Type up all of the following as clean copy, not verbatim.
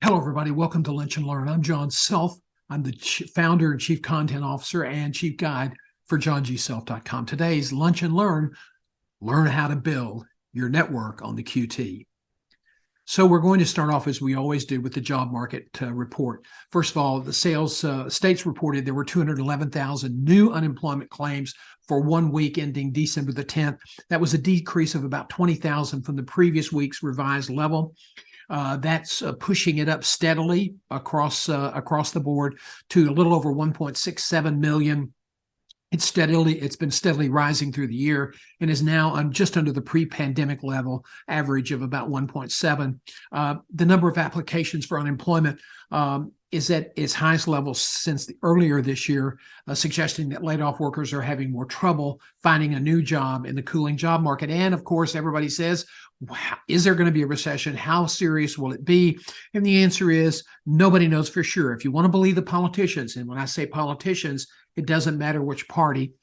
Hello, everybody. Welcome to Lunch and Learn. I'm John Self. I'm the founder and chief content officer and chief guide for johngself.com. Today's Lunch and Learn how to build your network on the QT. So we're going to start off as we always do with the job market report. First of all, the sales states reported there were 211,000 new unemployment claims for 1 week ending December the 10th. That was a decrease of about 20,000 from the previous week's revised level. That's pushing it up steadily across the board to a little over 1.67 million. It's been steadily rising through the year and is now just under the pre-pandemic level average of about 1.7. The number of applications for unemployment is at its highest level since earlier this year, suggesting that laid-off workers are having more trouble finding a new job in the cooling job market. And of course, everybody says, is there going to be a recession? How serious will it be? And the answer is nobody knows for sure. If you want to believe the politicians, and when I say politicians, it doesn't matter which party,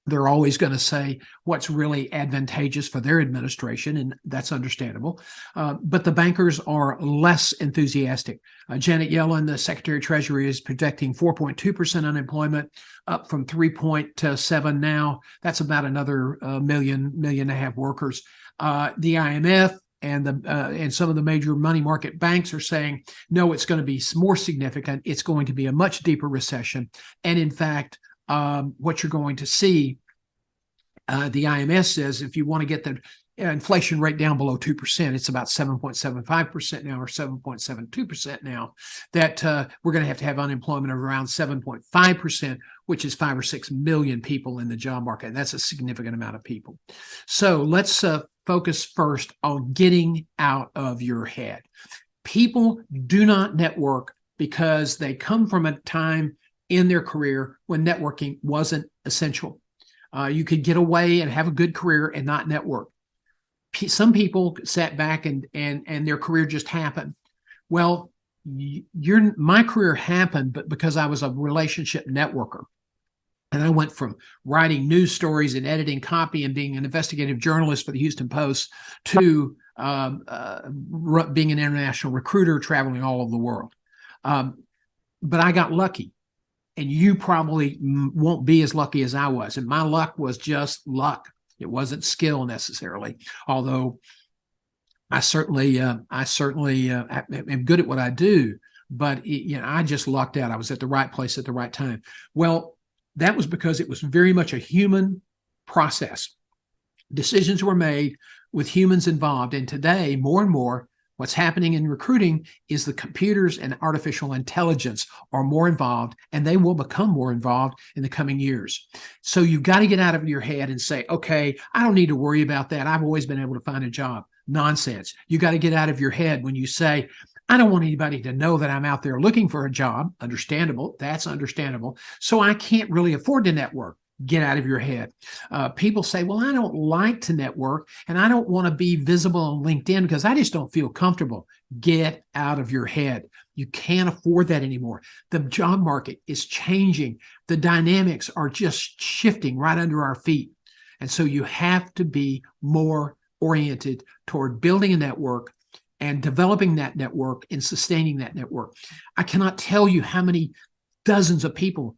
they're always going to say what's really advantageous for their administration, and that's understandable. But the bankers are less enthusiastic. Janet Yellen, the Secretary of Treasury, is projecting 4.2% unemployment, up from 3.7 now. That's about another million and a half workers. The IMF and some of the major money market banks are saying, no, it's going to be more significant. It's going to be a much deeper recession. And in fact, what you're going to see, the IMF says, if you want to get the inflation rate down below 2%, it's about 7.75% now or 7.72% now, that we're going to have unemployment of around 7.5%, which is 5 or 6 million people in the job market. And that's a significant amount of people. So let's focus first on getting out of your head. People do not network because they come from a time in their career when networking wasn't essential. You could get away and have a good career and not network. Some people sat back and their career just happened. Well, my career happened, but because I was a relationship networker. And I went from writing news stories and editing copy and being an investigative journalist for the Houston Post to being an international recruiter traveling all over the world. But I got lucky. And you probably won't be as lucky as I was. And my luck was just luck. It wasn't skill necessarily, although I certainly am good at what I do. But I just lucked out. I was at the right place at the right time. Well, that was because it was very much a human process. Decisions were made with humans involved. And today, more and more, what's happening in recruiting is the computers and artificial intelligence are more involved, and they will become more involved in the coming years. So you've got to get out of your head and say, okay, I don't need to worry about that. I've always been able to find a job. Nonsense. You got to get out of your head when you say, I don't want anybody to know that I'm out there looking for a job. Understandable. That's understandable. So I can't really afford to network. Get out of your head. People say, well, I don't like to network and I don't want to be visible on LinkedIn because I just don't feel comfortable. Get out of your head. You can't afford that anymore. The job market is changing. The dynamics are just shifting right under our feet. And so you have to be more oriented toward building a network and developing that network and sustaining that network. I cannot tell you how many dozens of people,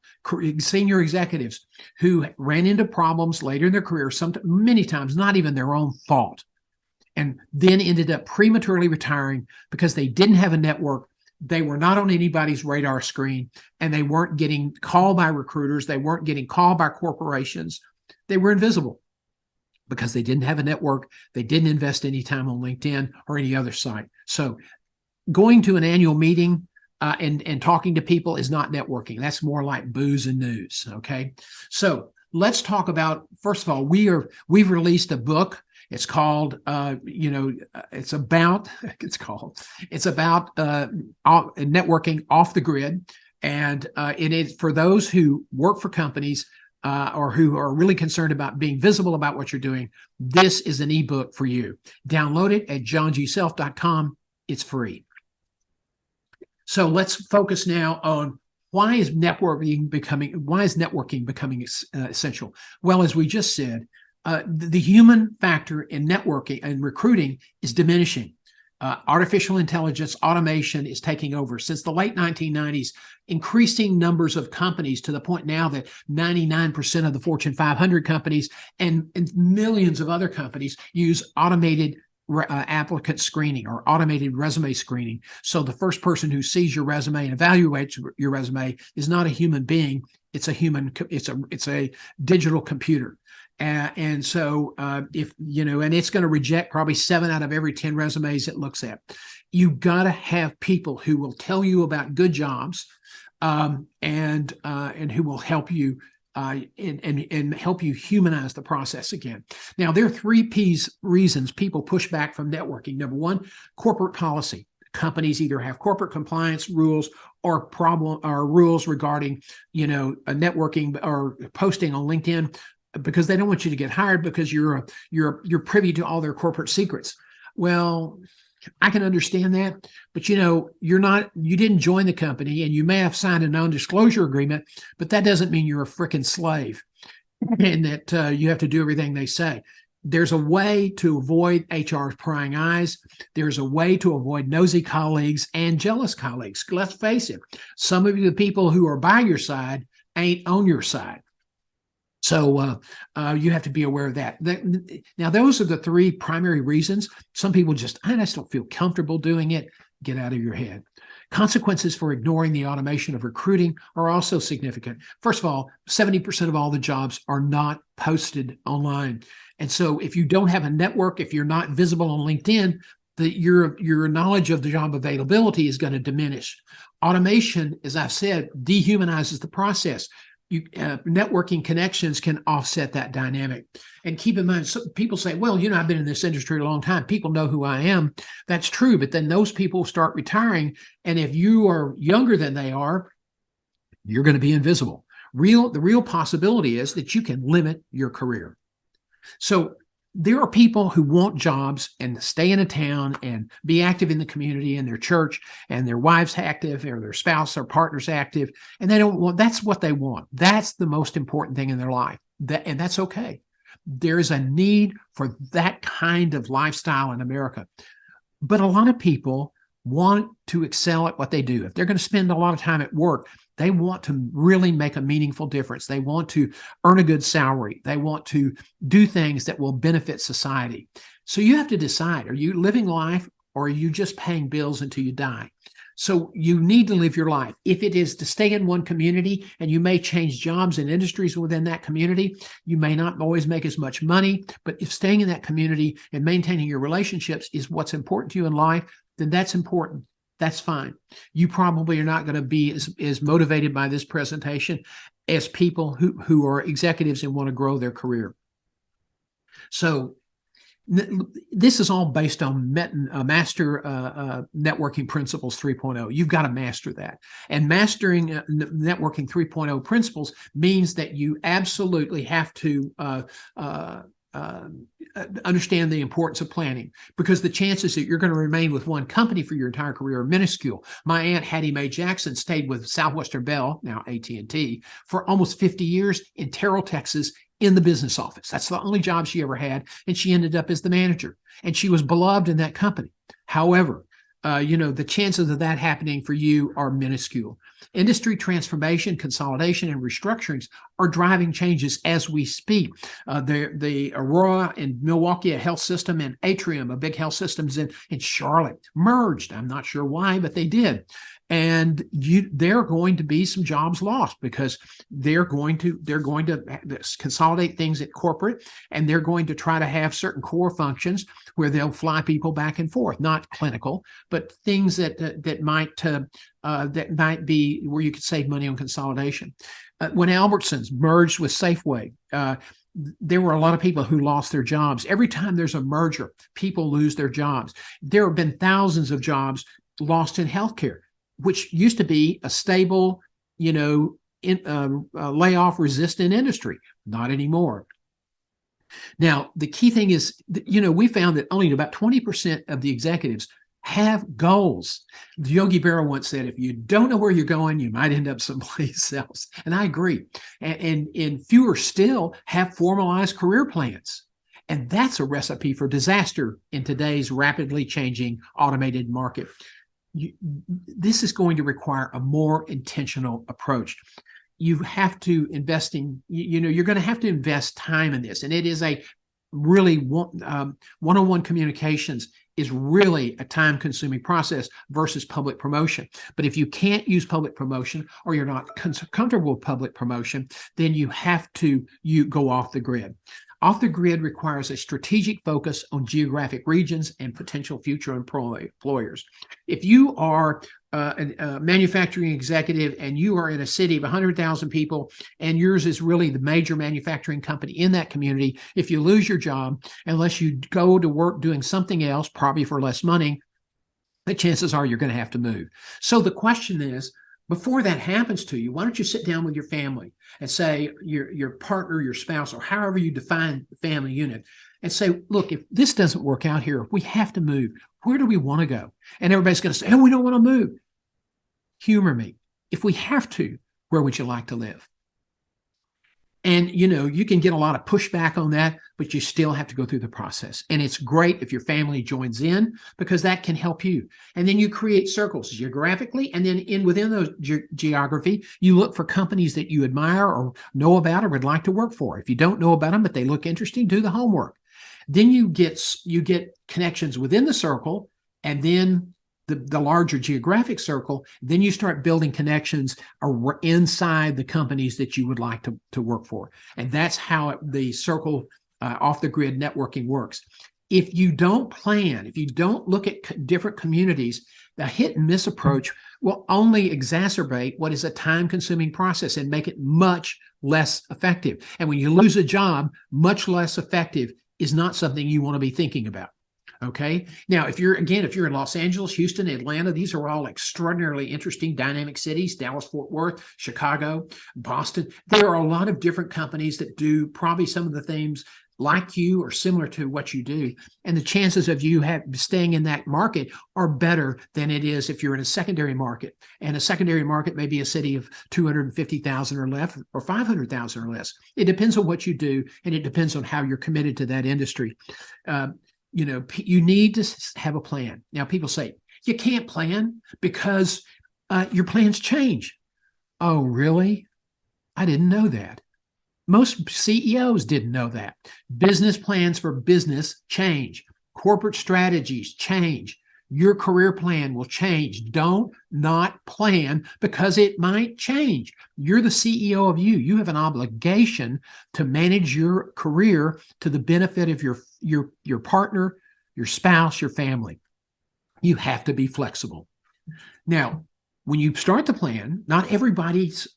senior executives, who ran into problems later in their career, many times not even their own fault, and then ended up prematurely retiring because they didn't have a network. They were not on anybody's radar screen, and they weren't getting called by recruiters. They weren't getting called by corporations. They were invisible because they didn't have a network. They didn't invest any time on LinkedIn or any other site. So going to an annual meeting and talking to people is not networking. That's more like booze and news. Okay. So let's talk about, first of all, we've released a book. It's called, it's about networking off the grid. And it is for those who work for companies or who are really concerned about being visible about what you're doing. This is an ebook for you. Download it at johngself.com. It's free. So let's focus now on why is networking becoming essential? Well, as we just said, the human factor in networking and recruiting is diminishing. Artificial intelligence, automation is taking over. Since the late 1990s, increasing numbers of companies to the point now that 99% of the Fortune 500 companies and millions of other companies use automated applicant screening or automated resume screening. So the first person who sees your resume and evaluates your resume is not a human being. It's a digital computer. And so if, and it's going to reject probably 7 out of every 10 resumes it looks at. You've got to have people who will tell you about good jobs and who will help you and help you humanize the process again. Now, there are 3 reasons people push back from networking. Number 1, corporate policy. Companies either have corporate compliance rules or rules regarding, networking or posting on LinkedIn, because they don't want you to get hired because you're privy to all their corporate secrets. Well, I can understand that, but you didn't join the company, and you may have signed a non-disclosure agreement, but that doesn't mean you're a freaking slave and that you have to do everything they say. There's a way to avoid HR's prying eyes. There's a way to avoid nosy colleagues and jealous colleagues. Let's face it, some of the people who are by your side ain't on your side. So you have to be aware of that. Now, those are the 3 primary reasons. Some people I just don't feel comfortable doing it. Get out of your head. Consequences for ignoring the automation of recruiting are also significant. First of all, 70% of all the jobs are not posted online. And so if you don't have a network, if you're not visible on LinkedIn, your knowledge of the job availability is going to diminish. Automation, as I've said, dehumanizes the process. Networking connections can offset that dynamic. And keep in mind, people say, well, I've been in this industry a long time. People know who I am. That's true. But then those people start retiring. And if you are younger than they are, you're going to be invisible. The real possibility is that you can limit your career. So there are people who want jobs and stay in a town and be active in the community and their church, and their wives active or their spouse or partners active, and that's what they want. That's the most important thing in their life. And that's okay. There is a need for that kind of lifestyle in America. But a lot of people want to excel at what they do. If they're going to spend a lot of time at work, they want to really make a meaningful difference. They want to earn a good salary. They want to do things that will benefit society. So you have to decide, are you living life or are you just paying bills until you die? So you need to live your life. If it is to stay in one community, and you may change jobs and industries within that community, you may not always make as much money, but if staying in that community and maintaining your relationships is what's important to you in life, then that's important. That's fine. You probably are not going to be as motivated by this presentation as people who are executives and want to grow their career. So this is all based on Master Networking Principles 3.0. You've got to master that. And mastering Networking 3.0 principles means that you absolutely have to understand the importance of planning, because the chances that you're going to remain with one company for your entire career are minuscule. My aunt Hattie Mae Jackson stayed with Southwestern Bell, now AT&T, for almost 50 years in Terrell, Texas, in the business office. That's the only job she ever had, and she ended up as the manager, and she was beloved in that company. However, the chances of that happening for you are minuscule. Industry transformation, consolidation, and restructurings are driving changes as we speak. The Aurora and Milwaukee, a health system, and Atrium, a big health systems in Charlotte, merged. I'm not sure why, but they did. And there are going to be some jobs lost because they're going to consolidate things at corporate, and they're going to try to have certain core functions where they'll fly people back and forth, not clinical, but things that might be where you could save money on consolidation. When Albertsons merged with Safeway, there were a lot of people who lost their jobs. Every time there's a merger, people lose their jobs. There have been thousands of jobs lost in healthcare, which used to be a stable, layoff-resistant industry. Not anymore. Now, the key thing is, we found that only about 20% of the executives have goals. Yogi Berra once said, if you don't know where you're going, you might end up someplace else. And I agree. And fewer still have formalized career plans. And that's a recipe for disaster in today's rapidly changing automated market. This is going to require a more intentional approach. You have to invest in, you're going to have to invest time in this. And it is a really one-on-one communications is really a time-consuming process versus public promotion. But if you can't use public promotion, or you're not comfortable with public promotion, then you have to go off the grid. Off the grid requires a strategic focus on geographic regions and potential future employers. If you are a manufacturing executive and you are in a city of 100,000 people and yours is really the major manufacturing company in that community, if you lose your job, unless you go to work doing something else, probably for less money, the chances are you're going to have to move. So the question is, before that happens to you, why don't you sit down with your family and say, your partner, your spouse, or however you define the family unit, and say, look, if this doesn't work out here, we have to move. Where do we want to go? And everybody's going to say, oh, we don't want to move. Humor me. If we have to, where would you like to live? And, you can get a lot of pushback on that, but you still have to go through the process. And it's great if your family joins in, because that can help you. And then you create circles geographically. And then within those geography, you look for companies that you admire or know about or would like to work for. If you don't know about them, but they look interesting, do the homework. Then you get connections within the circle, and then the larger geographic circle. Then you start building connections inside the companies that you would like to work for. And that's how the circle off the grid networking works. If you don't plan, if you don't look at different communities, the hit and miss approach will only exacerbate what is a time-consuming process and make it much less effective. And when you lose a job, much less effective is not something you want to be thinking about. Okay. Now, if you're in Los Angeles, Houston, Atlanta, these are all extraordinarily interesting, dynamic cities, Dallas, Fort Worth, Chicago, Boston. There are a lot of different companies that do probably some of the things like you or similar to what you do. And the chances of you staying in that market are better than it is if you're in a secondary market. And a secondary market may be a city of 250,000 or less, or 500,000 or less. It depends on what you do, and it depends on how you're committed to that industry. You need to have a plan. Now, people say, you can't plan because your plans change. Oh, really? I didn't know that. Most CEOs didn't know that. Business plans for business change. Corporate strategies change. Your career plan will change. Don't not plan, because it might change. You're the CEO of you. You have an obligation to manage your career to the benefit of your partner, your spouse, your family. You have to be flexible. Now, when you start the plan, not everybody's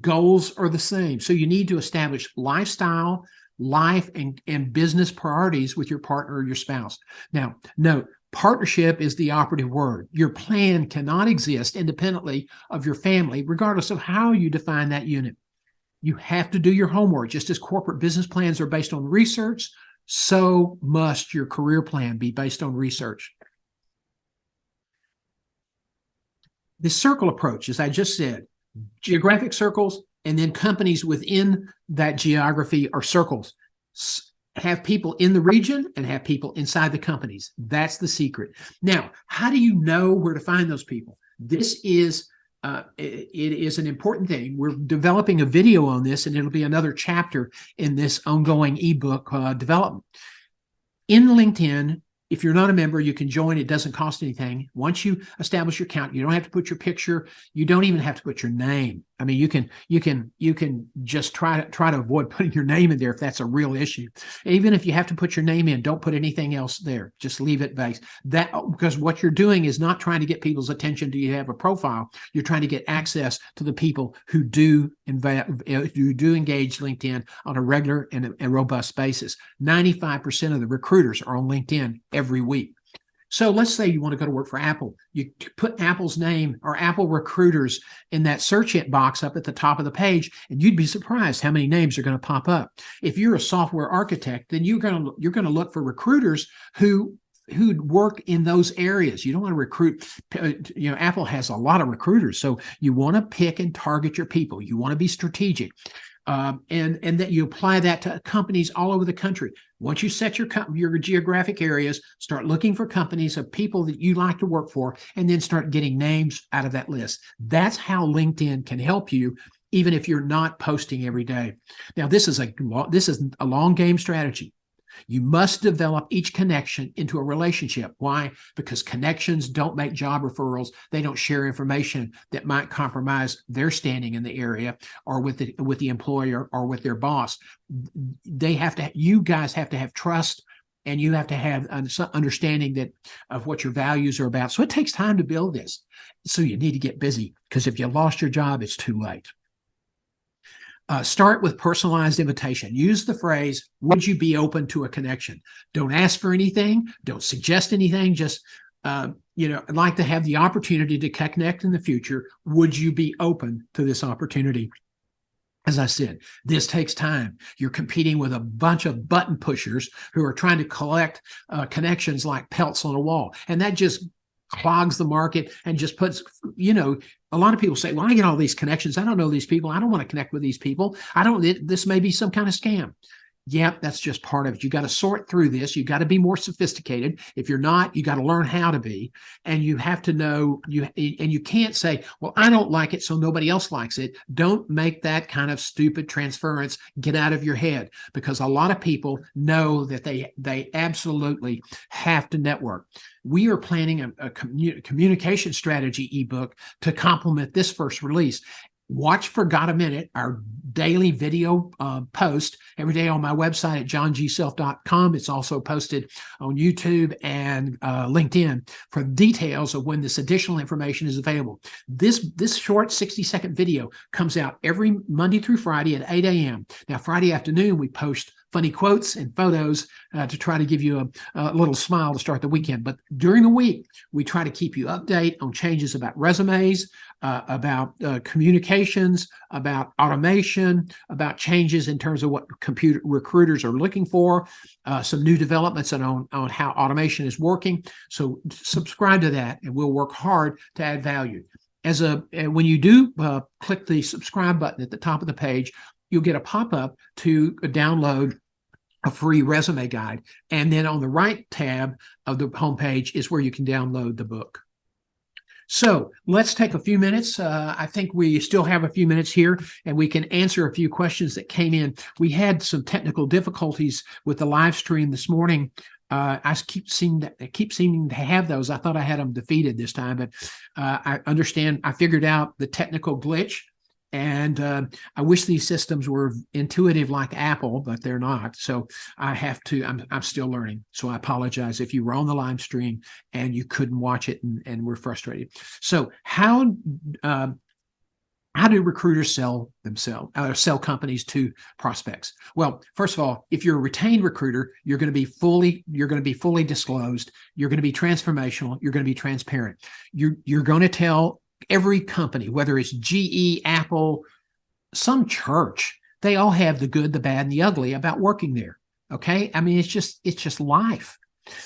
goals are the same. So you need to establish lifestyle, life, and business priorities with your partner or your spouse. Now, note, partnership is the operative word. Your plan cannot exist independently of your family, regardless of how you define that unit. You have to do your homework. Just as corporate business plans are based on research, so must your career plan be based on research. The circle approach, as I just said, geographic circles, and then companies within that geography are circles. Have people in the region and have people inside the companies. That's the secret. Now, how do you know where to find those people? This is it is an important thing. We're developing a video on this, and it'll be another chapter in this ongoing ebook development. In LinkedIn, if you're not a member, you can join. It doesn't cost anything. Once you establish your account, you don't have to put your picture. You don't even have to put your name. I mean, you can just try to avoid putting your name in there if that's a real issue. Even if you have to put your name in, don't put anything else there. Just leave it based. Because what you're doing is not trying to get people's attention. Do you have a profile? You're trying to get access to the people who do engage LinkedIn on a regular and a robust basis. 95% of the recruiters are on LinkedIn every week. So let's say you want to go to work for Apple. You put Apple's name or Apple recruiters in that search box up at the top of the page, and you'd be surprised how many names are going to pop up. If you're a software architect, then you're going to look for recruiters who work in those areas. You don't want to recruit, Apple has a lot of recruiters, so you want to pick and target your people. You want to be strategic. and that you apply that to companies all over the country. Once you set your geographic areas, start looking for companies of people that you like to work for, and then start getting names out of that list. That's how LinkedIn can help you, even if you're not posting every day. Now, this is a long game strategy. You must develop each connection into a relationship. Why? Because connections don't make job referrals. They don't share information that might compromise their standing in the area or with the employer or with their boss. You guys have to have trust, and you have to have an understanding of what your values are about. So it takes time to build this. So you need to get busy, because if you lost your job, it's too late. Start with personalized invitation. Use the phrase, would you be open to a connection? Don't ask for anything. Don't suggest anything. Just, I'd like to have the opportunity to connect in the future. Would you be open to this opportunity? As I said, this takes time. You're competing with a bunch of button pushers who are trying to collect connections like pelts on a wall. And that just clogs the market and just puts, a lot of people say, well, I get all these connections. I don't know these people. I don't want to connect with these people. This may be some kind of scam. Yep, that's just part of it. You got to sort through this. You got to be more sophisticated. If you're not, you got to learn how to be. And you have to know, and you can't say, well, I don't like it, so nobody else likes it. Don't make that kind of stupid transference get out of your head, because a lot of people know that they absolutely have to network. We are planning a communication strategy ebook to complement this first release. Watch for Got a Minute, our daily video post every day on my website at johngself.com. It's also posted on YouTube and LinkedIn for details of when this additional information is available. This short 60-second video comes out every Monday through Friday at 8 a.m. Now, Friday afternoon, we post funny quotes and photos to try to give you a little smile to start the weekend. But during the week, we try to keep you updated on changes about resumes, about communications, about automation, about changes in terms of what computer recruiters are looking for, some new developments on how automation is working. So subscribe to that, and we'll work hard to add value. When you do click the subscribe button at the top of the page, you'll get a pop-up to download a free resume guide. And then on the right tab of the homepage is where you can download the book. So let's take a few minutes. I think we still have a few minutes here, and we can answer a few questions that came in. We had some technical difficulties with the live stream this morning. I keep seeming to have those. I thought I had them defeated this time, but I understand. I figured out the technical glitch. And I wish these systems were intuitive like Apple, but they're not. So I'm still learning. So I apologize if you were on the live stream and you couldn't watch it and were frustrated. So how do recruiters sell companies to prospects? Well, first of all, if you're a retained recruiter, you're going to be fully disclosed. You're going to be transformational. You're going to be transparent. You're going to tell every company, whether it's GE, Apple, some church, they all have the good, the bad, and the ugly about working there. Okay. I mean, it's just life.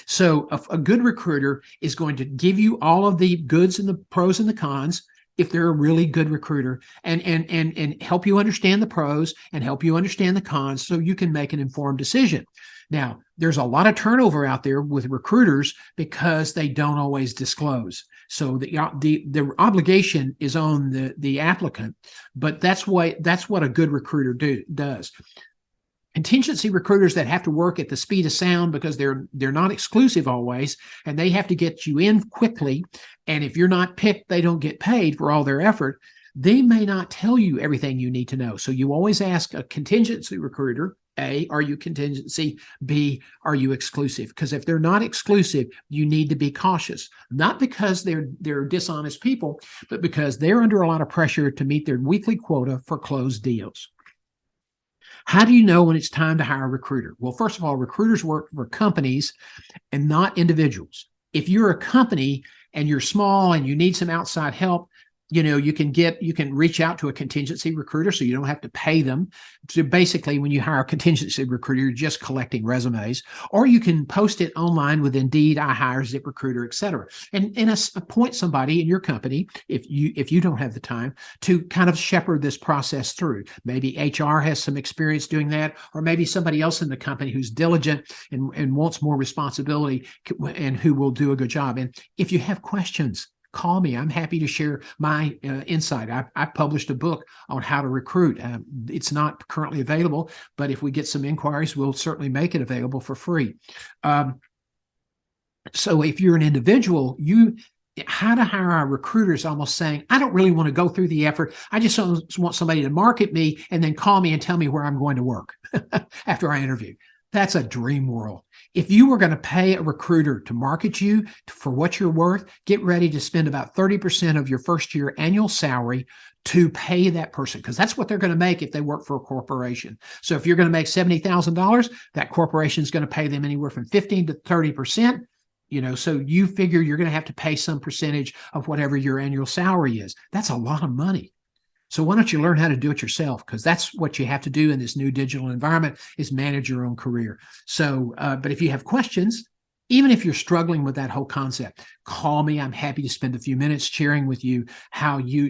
So a good recruiter is going to give you all of the goods and the pros and the cons, if they're a really good recruiter, and help you understand the pros and help you understand the cons so you can make an informed decision. Now, there's a lot of turnover out there with recruiters because they don't always disclose. So the obligation is on the applicant, but that's what a good recruiter does. Contingency recruiters that have to work at the speed of sound because they're not exclusive always, and they have to get you in quickly. And if you're not picked, they don't get paid for all their effort. They may not tell you everything you need to know. So you always ask a contingency recruiter, A, are you contingency? B, are you exclusive? Because if they're not exclusive, you need to be cautious, not because they're dishonest people, but because they're under a lot of pressure to meet their weekly quota for closed deals. How do you know when it's time to hire a recruiter? Well, first of all, recruiters work for companies and not individuals. If you're a company and you're small and you need some outside help, You can reach out to a contingency recruiter so you don't have to pay them. So basically, when you hire a contingency recruiter, you're just collecting resumes, or you can post it online with Indeed, iHire, ZipRecruiter, et cetera, and appoint somebody in your company, if you don't have the time, to kind of shepherd this process through. Maybe HR has some experience doing that, or maybe somebody else in the company who's diligent and wants more responsibility and who will do a good job. And if you have questions, call me. I'm happy to share my insight. I published a book on how to recruit. It's not currently available, but if we get some inquiries, we'll certainly make it available for free. So if you're an individual, how to hire a recruiter is almost saying, I don't really want to go through the effort. I just want somebody to market me and then call me and tell me where I'm going to work after I interview. That's a dream world. If you were going to pay a recruiter to market you for what you're worth, get ready to spend about 30% of your first year annual salary to pay that person, because that's what they're going to make if they work for a corporation. So if you're going to make $70,000, that corporation is going to pay them anywhere from 15 to 30%. So you figure you're going to have to pay some percentage of whatever your annual salary is. That's a lot of money. So why don't you learn how to do it yourself? Because that's what you have to do in this new digital environment, is manage your own career. So, but if you have questions, even if you're struggling with that whole concept, call me. I'm happy to spend a few minutes sharing with you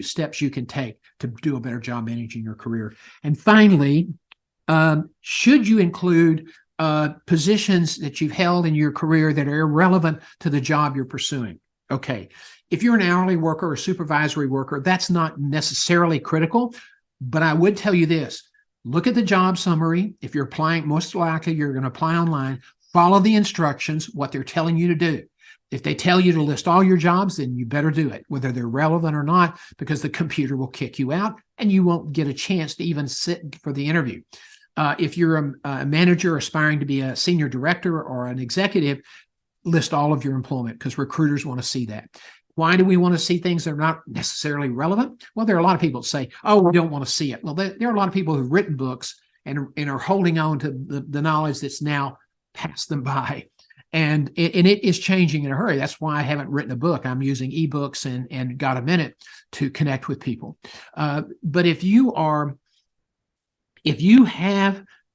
steps you can take to do a better job managing your career. And finally, should you include positions that you've held in your career that are irrelevant to the job you're pursuing? Okay. If you're an hourly worker or supervisory worker, that's not necessarily critical, but I would tell you this. Look at the job summary. If you're applying, most likely you're going to apply online. Follow the instructions, what they're telling you to do. If they tell you to list all your jobs, then you better do it, whether they're relevant or not, because the computer will kick you out and you won't get a chance to even sit for the interview. If you're a manager aspiring to be a senior director or an executive, list all of your employment, because recruiters want to see that. Why do we want to see things that are not necessarily relevant? Well, there are a lot of people that say, oh, we don't want to see it. Well, there are a lot of people who've written books and are holding on to the knowledge that's now passed them by. And it is changing in a hurry. That's why I haven't written a book. I'm using ebooks and Got a Minute to connect with people. But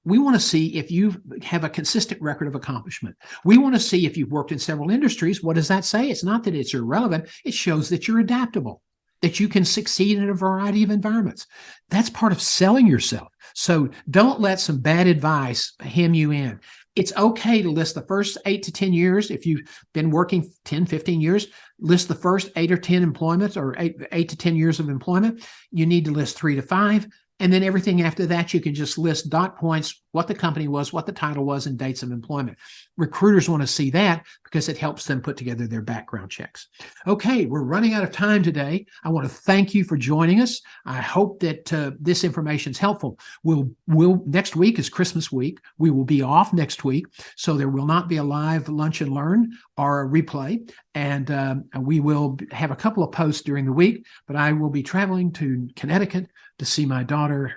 we want to see if you have a consistent record of accomplishment. We want to see if you've worked in several industries. What does that say? It's not that it's irrelevant. It shows that you're adaptable, that you can succeed in a variety of environments. That's part of selling yourself. So don't let some bad advice hem you in. It's okay to list the first 8 to 10 years. If you've been working 10, 15 years, list the first 8 or 10 employments, or 8 to 10 years of employment. You need to list 3 to 5. And then everything after that, you can just list dot points, what the company was, what the title was, and dates of employment. Recruiters want to see that because it helps them put together their background checks. Okay, we're running out of time today. I want to thank you for joining us. I hope that this information is helpful. Next week is Christmas week. We will be off next week, so there will not be a live lunch and learn or a replay. And we will have a couple of posts during the week, but I will be traveling to Connecticut to see my daughter,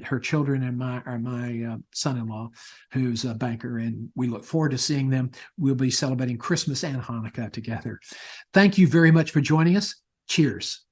her children, and my son-in-law, who's a banker, and we look forward to seeing them. We'll be celebrating Christmas and Hanukkah together. Thank you very much for joining us. Cheers.